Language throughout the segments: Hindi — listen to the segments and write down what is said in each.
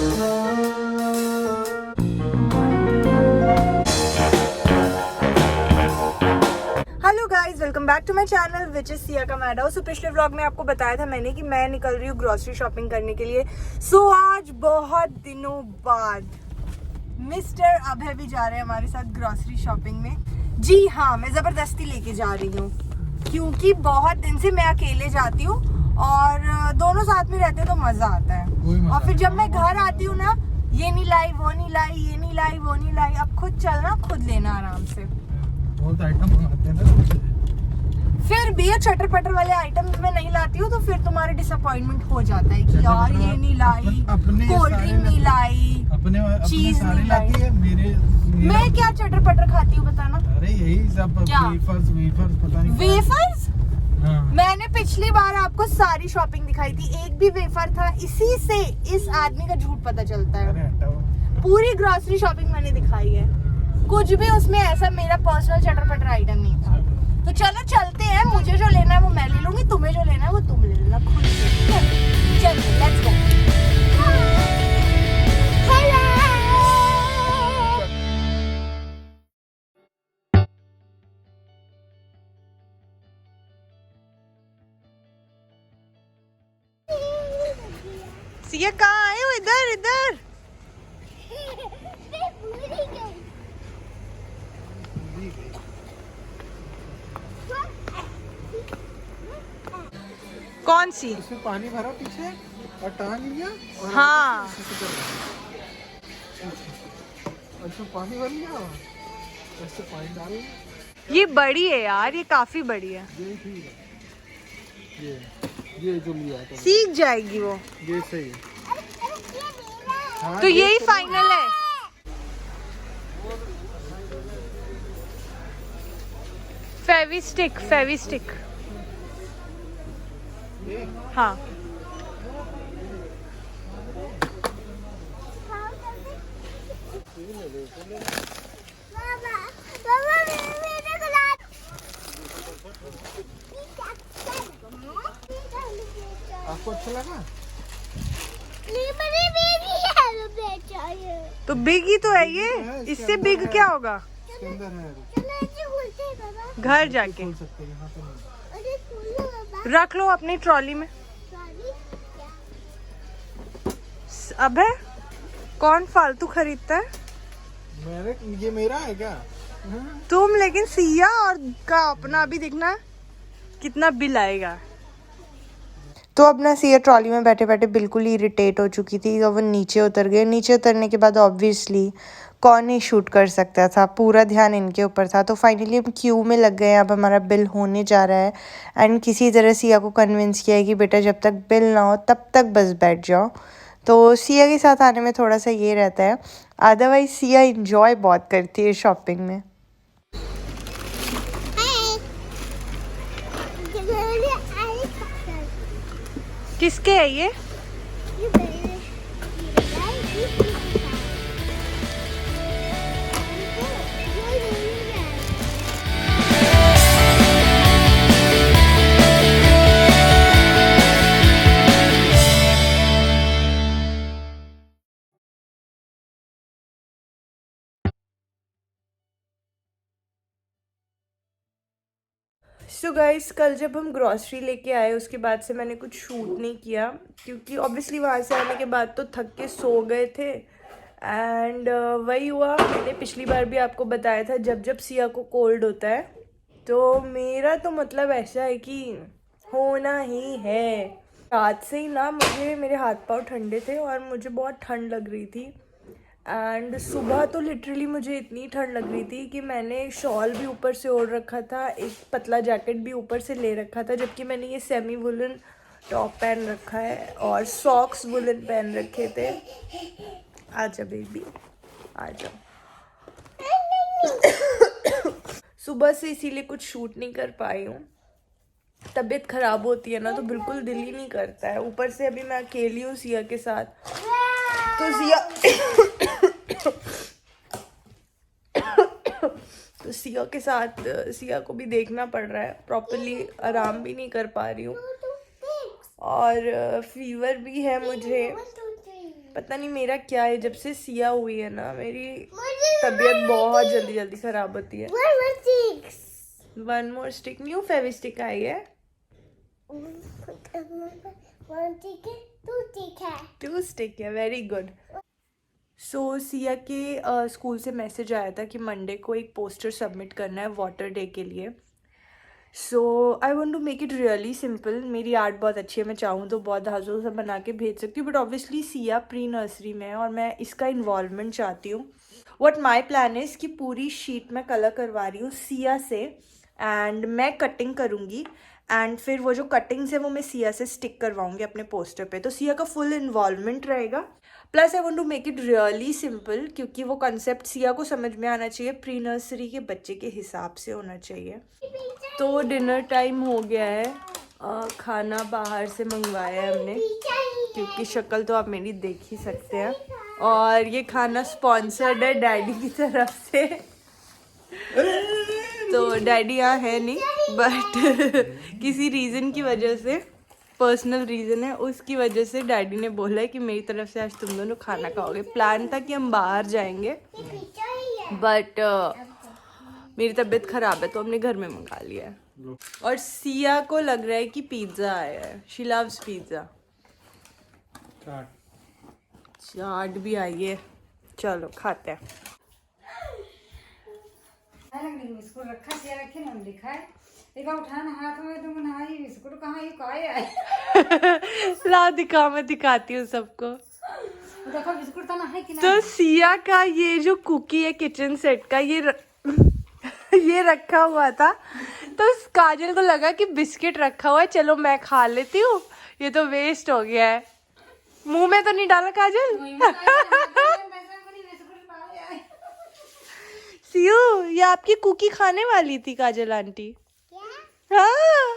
Hello guys, welcome back to my channel which is Siya का मैडा। सो पिछले व्लॉग में आपको बताया था मैंने कि मैं निकल रही हूँ ग्रोसरी शॉपिंग करने के लिए। सो आज बहुत दिनों बाद मिस्टर अभय भी जा रहे हैं हमारे साथ ग्रोसरी शॉपिंग में। जी हाँ, मैं जबरदस्ती लेके जा रही हूँ क्योंकि बहुत दिन से मैं अकेले जाती हूँ और दोनों साथ में रहते हैं तो मजा आता है। और फिर जब मैं घर आती हूँ ना, ये नहीं लाई, वो नहीं लाई, ये नहीं लाई, वो नहीं लाई। अब खुद चलना, खुद लेना आराम से। बहुत आइटम मंगाते हैं ना, फिर भी ये चटर पटर वाले आइटम मैं नहीं लाती हूँ तो फिर तुम्हारे डिसअपॉइंटमेंट हो जाता है कि यार ये नहीं लाई, कोल्ड ड्रिंक नहीं लाई, अपने चीज सारे नहीं लाती है। मैं क्या चटर पटर खाती हूँ बताना? अरे यही सब वेफर्स पता नहीं वेफर्स। हाँ। मैंने पिछली बार आपको सारी शॉपिंग दिखाई थी, एक भी वेफर था। इसी से इस आदमी का झूठ पता चलता है। पूरी ग्रोसरी शॉपिंग मैंने दिखाई है, कुछ भी उसमें ऐसा मेरा पर्सनल चटर पटर आइटम नहीं था। तो चलो चलते हैं, मुझे जो लेना है वो मैं ले लूंगी, तुम्हें जो लेना है वो तुम ले लेना खुद से। चलिए लेट्स गो। सिया कहाँ आए हो? इधर इधर। कौन सी? इसमें पानी भरा पीछे और टांग लिया और हाँ, इसमें पानी भर लिया और ऐसे पानी डाल लिया। ये बड़ी है यार, ये काफी बड़ी है। ये ठीक है, ये जो लिया था सीख जाएगी वो। ये सही है। हाँ, तो यही फाइनल है। फेविस्टिक, फेविस्टिक। हाँ, आपको अच्छा लगा? तो बिग ही तो है ये, इससे बिग क्या होगा? इसके अंदर है, घर जाके खोल सकते हैं, यहाँ पे नहीं। रख लो अपनी ट्रॉली में। अबे कौन फालतू खरीदता है? ये मेरा है क्या? तुम, लेकिन सिया और का अपना अभी देखना कितना बिल आएगा। तो अपना सिया ट्रॉली में बैठे बैठे बिल्कुल ही इरिटेट हो चुकी थी तो वो नीचे उतर गए। नीचे उतरने के बाद ऑब्वियसली कौन ही शूट कर सकता था, पूरा ध्यान इनके ऊपर था। तो फाइनली हम क्यू में लग गए, अब हमारा बिल होने जा रहा है। एंड किसी तरह सिया को कन्विंस किया है कि बेटा जब तक बिल ना हो तब तक बस बैठ जाओ। तो सिया के साथ आने में थोड़ा सा ये रहता है, अदरवाइज सिया इंजॉय बहुत करती है शॉपिंग में। किसके है ये? सो गाइस, कल जब हम ग्रॉसरी लेके आए उसके बाद से मैंने कुछ शूट नहीं किया क्योंकि ऑब्वियसली वहाँ से आने के बाद तो थक के सो गए थे। एंड वही हुआ, मैंने पिछली बार भी आपको बताया था जब जब सिया को कोल्ड होता है तो मेरा तो मतलब ऐसा है कि होना ही है। रात से ही ना मेरे हाथ पाँव ठंडे थे और मुझे बहुत ठंड लग रही थी। एंड सुबह तो लिटरली मुझे इतनी ठंड लग रही थी कि मैंने शॉल भी ऊपर से ओढ़ रखा था, एक पतला जैकेट भी ऊपर से ले रखा था, जबकि मैंने ये सेमी वुलन टॉप पहन रखा है और सॉक्स वुलन पहन रखे थे। आजा बेबी आजा। सुबह से इसीलिए कुछ शूट नहीं कर पाई हूँ। तबीयत खराब होती है ना तो बिल्कुल दिल ही नहीं करता है। ऊपर से अभी मैं अकेली हूँ सिया के साथ, तो सिया के साथ सिया को भी देखना पड़ रहा है, प्रॉपरली आराम भी नहीं कर पा रही हूँ और फीवर भी है मुझे। पता नहीं मेरा क्या है, जब से सिया हुई है ना मेरी तबीयत बहुत जल्दी जल्दी खराब होती है। One more stick, new Fevistick आई है। टू स्टिक है, वेरी गुड। सो सिया के स्कूल से मैसेज आया था कि मंडे को एक पोस्टर सबमिट करना है वाटर डे के लिए। So I want to make it really simple. मेरी आर्ट बहुत अच्छी है, मैं चाहूँ तो बहुत धाजों से बना के भेज सकती हूँ, but obviously Siya pre nursery में है और मैं इसका इन्वॉल्वमेंट चाहती हूँ। व्हाट माई प्लान इज़ कि पूरी शीट में कलर करवा रही हूँ सिया से, एंड मैं कटिंग करूँगी, एंड फिर वो जो कटिंग्स है वो मैं सिया से स्टिक करवाऊँगी अपने पोस्टर पे, तो सिया का फुल इन्वॉल्वमेंट रहेगा। Plus I want to make it really simple, क्योंकि वो कंसेप्ट सिया को समझ में आना चाहिए, प्री नर्सरी के बच्चे के हिसाब से होना चाहिए। तो डिनर टाइम हो गया है। खाना बाहर से मंगवाया है हमने, क्योंकि शक्ल तो आप मेरी देख ही सकते हैं, और ये खाना स्पॉन्सर्ड है डैडी की तरफ से। तो डैडी यहाँ है नहीं, बट किसी रीज़न की वजह से, पर्सनल रीज़न है, उसकी वजह से डैडी ने बोला है कि मेरी तरफ से आज तुम दोनों खाना खाओगे। प्लान था कि हम बाहर जाएंगे, बट मेरी तबीयत ख़राब है तो हमने घर में मंगा लिया है। और सिया को लग रहा है कि पिज़्ज़ा आया है, शी लव्स पिज़्ज़ा। चाट भी आई है, चलो खाते हैं। बिस्कुट रखा सिया रखे ना लिखा है, एक उठाना हाथ में तो मनाई बिस्कुट कहाँ ये काय है। ला दिखा, मैं दिखाती हूँ सबको। देखो बिस्कुट तो ना है कि ना। तो सिया का ये जो कुकी है किचन सेट का, ये रखा हुआ था, तो काजल को लगा कि बिस्किट रखा हुआ है, चलो मैं खा लेती हूँ, ये तो वेस्ट हो गया है। मुंह में तो नहीं डाला काजल? सियो, ये आपकी कुकी खाने वाली थी काजल आंटी। हाँ।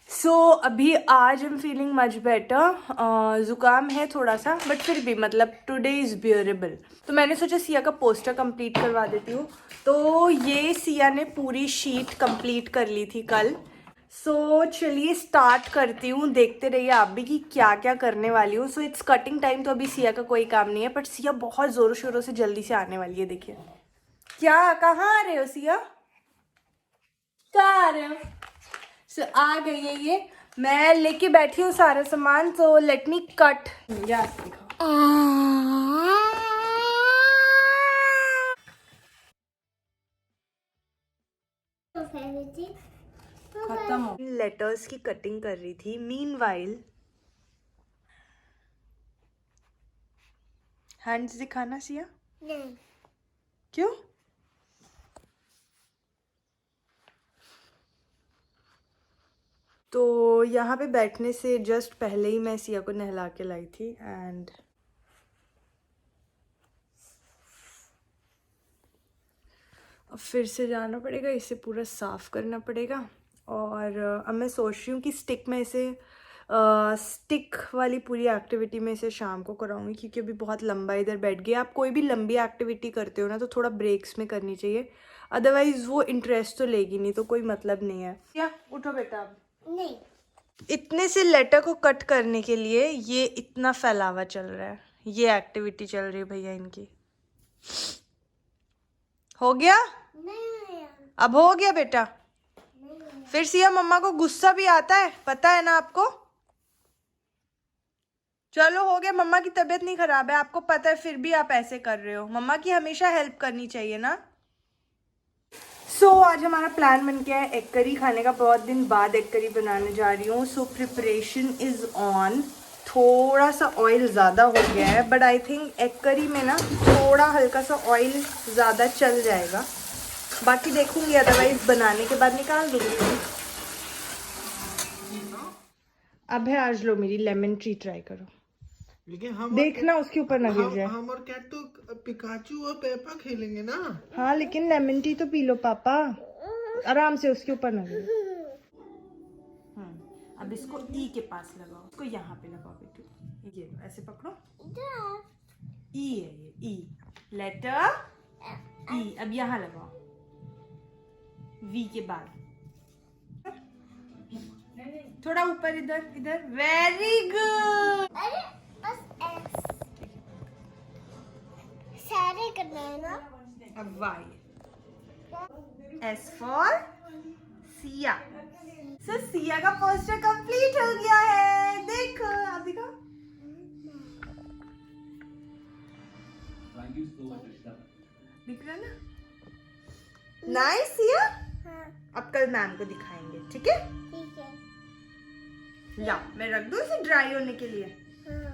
सो अभी आज एम फीलिंग मच बेटर। ज़ुकाम है थोड़ा सा, बट फिर भी मतलब टुडे इज़ बियरेबल। तो मैंने सोचा सिया का पोस्टर कंप्लीट करवा देती हूँ। तो ये सिया ने पूरी शीट कंप्लीट कर ली थी कल। सो चलिए स्टार्ट करती हूँ, देखते रहिए आप भी कि क्या क्या करने वाली हूँ। सो इट्स कटिंग टाइम, तो अभी सिया का कोई काम नहीं है, बट सिया बहुत ज़ोरों शोरों से जल्दी से आने वाली है। देखिए क्या, कहाँ आ रहे हो सिया, कहाँ आ रहे हो? सो आ गई है ये, मैं लेके बैठी हूँ सारा सामान। तो लेट मी कट। खत्म हो। लेटर्स की कटिंग कर रही थी। मीनवाइल हैंड्स दिखाना सिया। नहीं। क्यों? तो यहाँ पे बैठने से जस्ट पहले ही मैं सिया को नहला के लाई थी, एंड अब फिर से जाना पड़ेगा, इसे पूरा साफ़ करना पड़ेगा। और अब मैं सोच रही हूँ कि स्टिक में इसे स्टिक वाली पूरी एक्टिविटी में इसे शाम को कराऊंगी, क्योंकि अभी बहुत लंबा इधर बैठ गया। आप कोई भी लंबी एक्टिविटी करते हो ना तो थोड़ा ब्रेक्स में करनी चाहिए, अदरवाइज वो इंटरेस्ट तो लेगी नहीं, तो कोई मतलब नहीं है। क्या उठो बेटा अब। नहीं, इतने से लेटर को कट करने के लिए ये इतना फैलावा चल रहा है, ये एक्टिविटी चल रही है भैया इनकी। हो गया? नहीं, अब हो गया बेटा। नहीं। फिर सिया मम्मा को गुस्सा भी आता है, पता है ना आपको। चलो हो गया, मम्मा की तबीयत नहीं खराब है, आपको पता है, फिर भी आप ऐसे कर रहे हो। मम्मा की हमेशा हेल्प करनी चाहिए ना। सो आज हमारा प्लान बन गया है एग करी खाने का। बहुत दिन बाद एग करी बनाने जा रही हूँ। So preparation is on. थोड़ा सा ऑयल ज़्यादा हो गया है, but I think egg curry में ना थोड़ा हल्का सा ऑयल ज़्यादा चल जाएगा। बाकी देखूंगी, अदरवाइज बनाने के बाद निकाल दूंगी। अब है, आज लो मेरी लेमन ट्री ट्राई करो, लेकिन हम देखना उसके ऊपर ना गिर जाए। हम और कैट तो पिकाचू और पेपा खेलेंगे ना। हाँ लेकिन लेमन टी तो पी लो पापा, आराम से, उसके ऊपर ना गिरे। अब इसको ई के पास लगाओ, इसको यहाँ पे लगाओ बेटू, ये ऐसे पकड़ो। ई है ये, ई लेटर ई। अब यहाँ लगाओ वी के बाद। थोड़ा ऊपर, इधर इधर, वेरी गुड। अरे बस सारे करना है ना। अब वाई, एस फॉर सिया। सो सिया का पोस्टर कंप्लीट हो गया है, देखो आप दिखाओ। दिख रहा ना, नाइस सिया। हाँ अब कल मैम को दिखाएंगे, ठीक है? ठीक है। ला मैं रख दूं इसे ड्राई होने के लिए। हाँ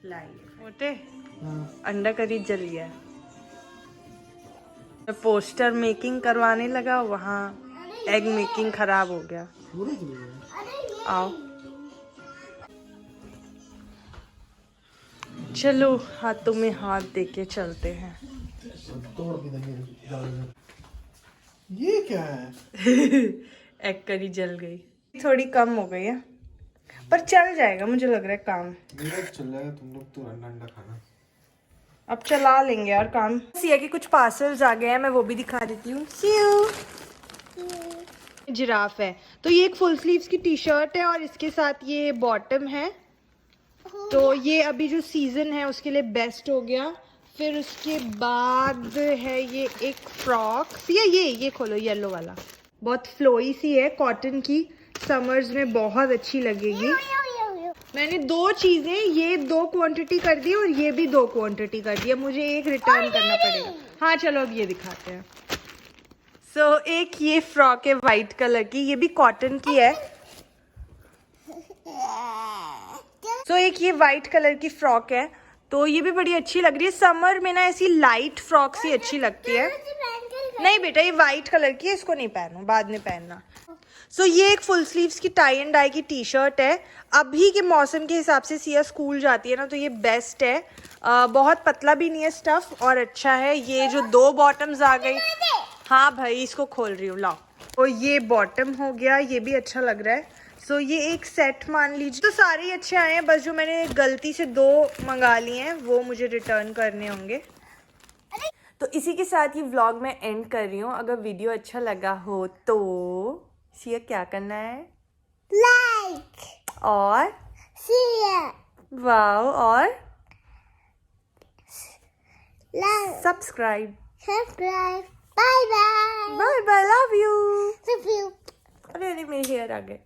लाइए मोटे, हाँ अंडा करी जल गया है। मैं पोस्टर मेकिंग करवाने लगा, वहाँ एग मेकिंग खराब हो गया। पूरा जल गया। अरे ये आओ चलो हाथों में हाथ देके चलते हैं। तोड़ भी देंगे जाओ। ये क्या है? एग करी जल गई, थोड़ी कम हो गई है पर चल जाएगा, मुझे लग रहा है काम। मेरा चल जाएगा, तुम लोग तो अंडा अंडा खाना। अब चला लेंगे यार काम। सिया के कुछ पार्सल्स आ गए हैं, मैं वो भी दिखा देती हूँ। जिराफ है, तो ये एक फुल स्लीव्स की टी शर्ट है और इसके साथ ये बॉटम है। तो ये अभी जो सीजन है उसके लिए बेस्ट हो गया। फिर उसके बाद है ये एक फ्रॉक, ये खोलो, येलो वाला, बहुत फ्लोई सी है, कॉटन की, समर्स में बहुत अच्छी लगेगी। मैंने 2 चीजें, ये 2 क्वांटिटी कर दी और ये भी 2 क्वांटिटी कर दी, मुझे एक रिटर्न करना पड़ेगा। हाँ चलो अब ये दिखाते हैं। सो एक ये फ्रॉक है वाइट कलर की, ये भी कॉटन की है। सो एक ये वाइट कलर की फ्रॉक है, तो ये भी बड़ी अच्छी लग रही है। समर में ना ऐसी लाइट फ्रॉक सी अच्छी लगती है। नहीं बेटा ये वाइट कलर की है, इसको नहीं पहनो, बाद में पहनना। सो ये एक फुल स्लीव्स की टाई एंड डाई की टी शर्ट है। अभी के मौसम के हिसाब से सिया स्कूल जाती है ना, तो ये बेस्ट है। बहुत पतला भी नहीं है स्टफ और अच्छा है। ये जो 2 बॉटम्स आ गई, हाँ भाई इसको खोल रही हूँ, लाओ। तो ये बॉटम हो गया, ये भी अच्छा लग रहा है। सो ये एक सेट मान लीजिए। तो सारे ही अच्छे आए हैं, बस जो मैंने गलती से 2 मंगा लिए हैं वो मुझे रिटर्न करने होंगे। तो इसी के साथ ये व्लॉग मैं एंड कर रही हूँ। अगर वीडियो अच्छा लगा हो तो सिया क्या करना है? लाइक और शेयर वाओ, और like subscribe. Subscribe. Bye bye bye bye, love you. Love you. अरे मेरे हेयर आ गए।